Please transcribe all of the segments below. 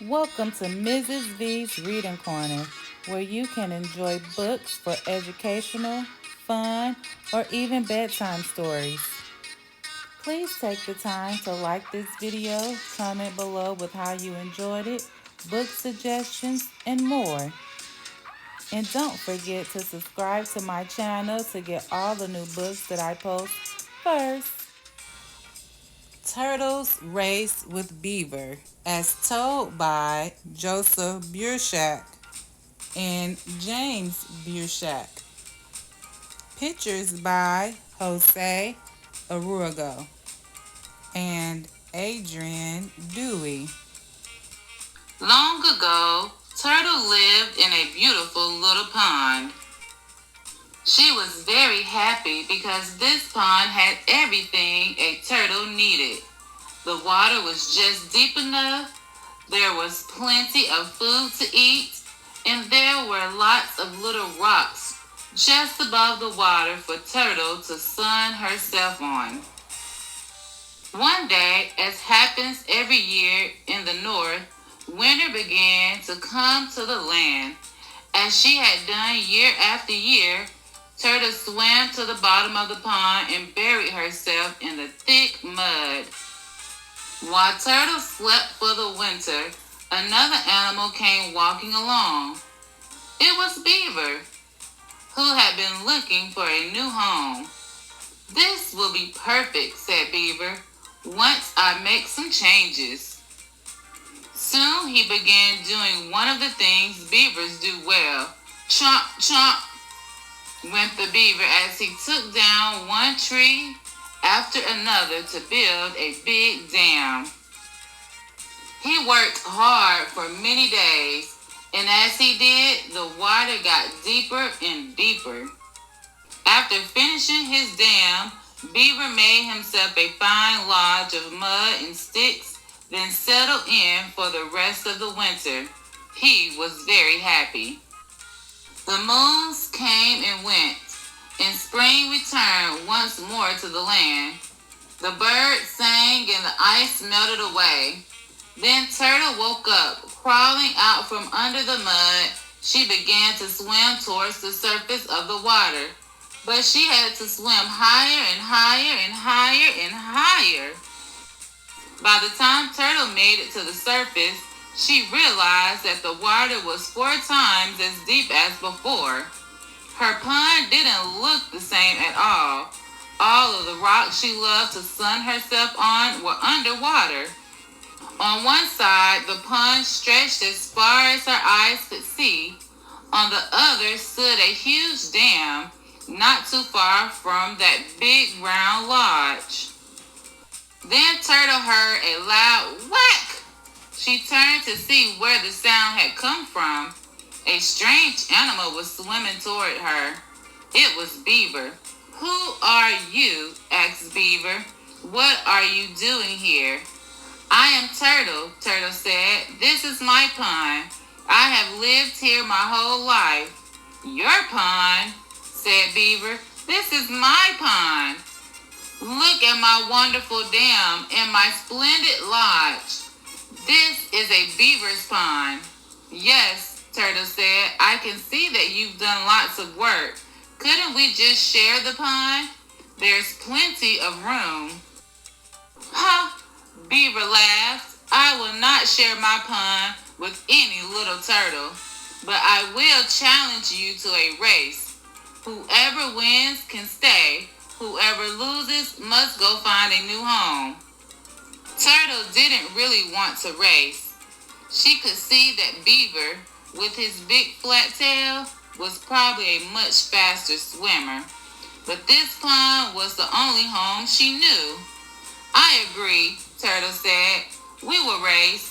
Welcome to Mrs. V's Reading Corner, where you can enjoy books for educational, fun, or even bedtime stories. Please take the time to like this video, comment below with how you enjoyed it, book suggestions, and more. And don't forget to subscribe to my channel to get all the new books that I post first. Turtles Race with Beaver, as told by Joseph Bruchac and James Bruchac. Pictures by Jose Aruego and Adrian Dewey. Long ago, Turtle lived in a beautiful little pond. She was very happy because this pond had everything a turtle needed. The water was just deep enough, there was plenty of food to eat, and there were lots of little rocks just above the water for Turtle to sun herself on. One day, as happens every year in the north, winter began to come to the land. As she had done year after year, Turtle swam to the bottom of the pond and buried herself in the thick mud. While Turtle slept for the winter, another animal came walking along. It was Beaver, who had been looking for a new home. "This will be perfect," said Beaver, "once I make some changes." Soon he began doing one of the things beavers do well. Chomp, chomp, went the beaver as he took down one tree after another to build a big dam. He worked hard for many days, and as he did, the water got deeper and deeper. After finishing his dam, Beaver made himself a fine lodge of mud and sticks, then settled in for the rest of the winter. He was very happy. The moons came and went, and spring returned once more to the land. The birds sang and the ice melted away. Then Turtle woke up. Crawling out from under the mud, she began to swim towards the surface of the water. But she had to swim higher and higher and higher and higher. By the time Turtle made it to the surface, she realized that the water was 4 times as deep as before. Her pond didn't look the same at all. All of the rocks she loved to sun herself on were underwater. On one side, the pond stretched as far as her eyes could see. On the other stood a huge dam, not too far from that big round lodge. Then Turtle heard a loud whack. She turned to see where the sound had come from. A strange animal was swimming toward her. It was Beaver. "Who are you?" asked Beaver. "What are you doing here?" "I am Turtle," Turtle said. "This is my pond. I have lived here my whole life." "Your pond?" said Beaver. "This is my pond. Look at my wonderful dam and my splendid lodge. This is a beaver's pond." "Yes," Turtle said. "I can see that you've done lots of work. Couldn't we just share the pond? There's plenty of room." "Ha!" Beaver laughed. "I will not share my pond with any little turtle, but I will challenge you to a race. Whoever wins can stay. Whoever loses must go find a new home." Turtle didn't really want to race. She could see that Beaver, with his big flat tail, was probably a much faster swimmer. But this pond was the only home she knew. "I agree," Turtle said. "We will race."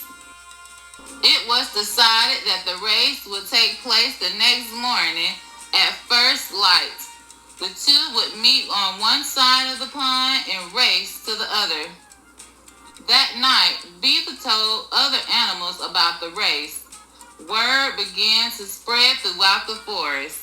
It was decided that the race would take place the next morning at first light. The two would meet on one side of the pond and race to the other. That night, Beaver told other animals about the race. Word began to spread throughout the forest.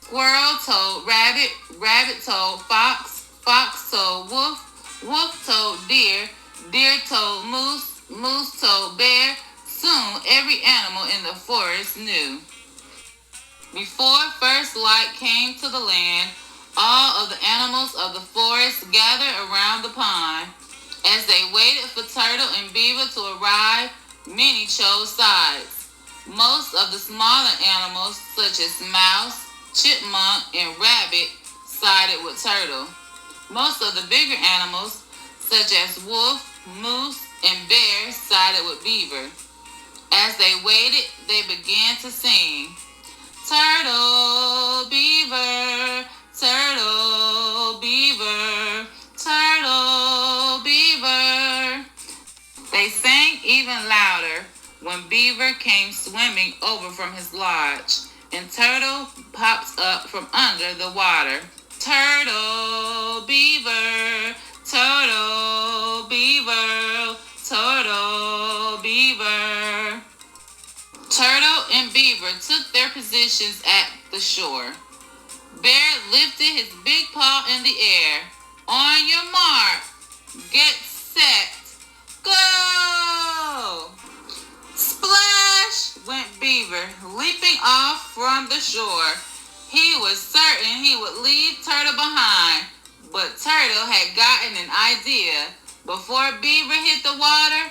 Squirrel told rabbit, rabbit told fox, fox told wolf, wolf told deer, deer told moose, moose told bear, Soon every animal in the forest knew. Before first light came to the land, all of the animals of the forest gathered around the pond. As they waited for Turtle and Beaver to arrive, many chose sides. Most of the smaller animals, such as Mouse, Chipmunk, and Rabbit, sided with Turtle. Most of the bigger animals, such as Wolf, Moose, and Bear, sided with Beaver. As they waited, they began to sing. Turtle, Beaver, Turtle, Beaver, Turtle, Beaver. They sang even louder when Beaver came swimming over from his lodge, and Turtle popped up from under the water. Turtle, Beaver, Turtle, Beaver, Turtle, Beaver. Turtle and Beaver took their positions at the shore. Bear lifted his big paw in the air. On your mark, get set, go! Splash went Beaver, leaping off from the shore. He was certain he would leave Turtle behind, but Turtle had gotten an idea. Before Beaver hit the water,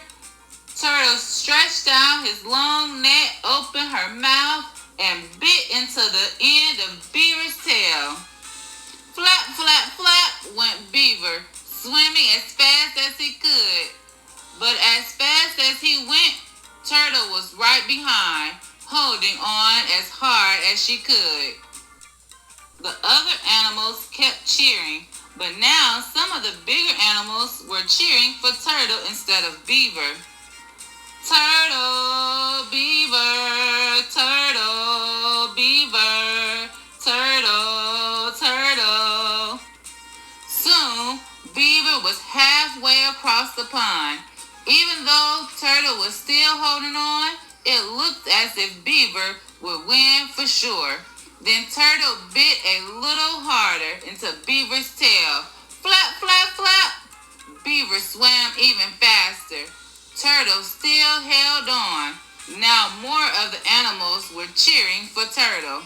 Turtle stretched out his long neck, opened her mouth, and bit into the end of Beaver's tail. Flap, flap, flap went Beaver, swimming as fast as he could. But as fast as he went, Turtle was right behind, holding on as hard as she could. The other animals kept cheering, but now some of the bigger animals were cheering for Turtle instead of Beaver. Turtle, Beaver, Turtle, Beaver, Turtle, Turtle. Soon, Beaver was halfway across the pond. Even though Turtle was still holding on, it looked as if Beaver would win for sure. Then Turtle bit a little harder into Beaver's tail. Flap, flap, flap. Beaver swam even faster. Turtle still held on. Now more of the animals were cheering for Turtle.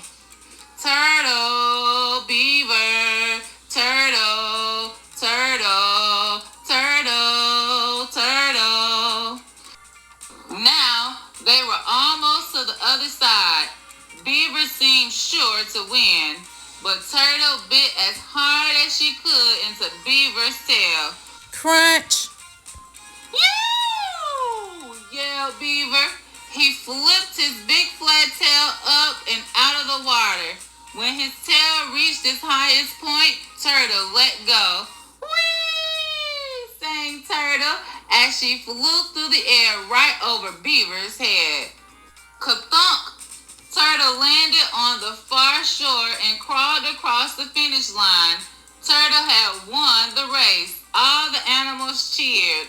Turtle, Beaver, Turtle, Turtle, Turtle, Turtle. Now they were almost to the other side. Beaver seemed sure to win, but Turtle bit as hard as she could into Beaver's tail. Crunch! You! Yelled Beaver. He flipped his big flat tail up and out of the water. When his tail reached its highest point, Turtle let go. Whee! Sang Turtle as she flew through the air right over Beaver's head. Ka-thunk! Turtle landed on the far shore and crawled across the finish line. Turtle had won the race. All the animals cheered.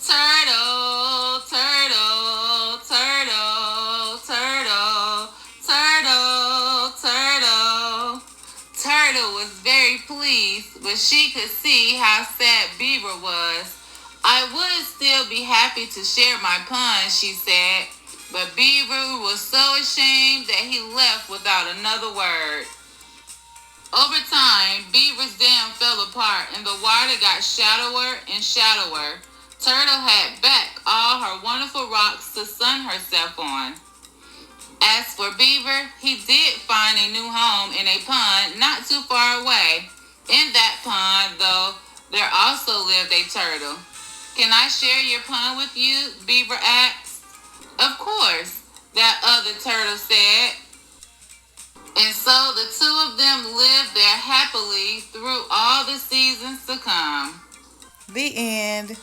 Turtle, turtle, turtle, turtle, turtle, turtle. Turtle was very pleased, but she could see how sad Beaver was. I would still be happy to share my pun, she said, but Beaver was so ashamed that he left without another word. Over time, Beaver's dam fell apart and the water got shallower and shallower. Turtle had back all her wonderful rocks to sun herself on. As for Beaver, he did find a new home in a pond not too far away. In that pond, though, there also lived a turtle. Can I share your pond with you? Beaver asked. Of course, that other turtle said. And so the two of them lived there happily through all the seasons to come. The end.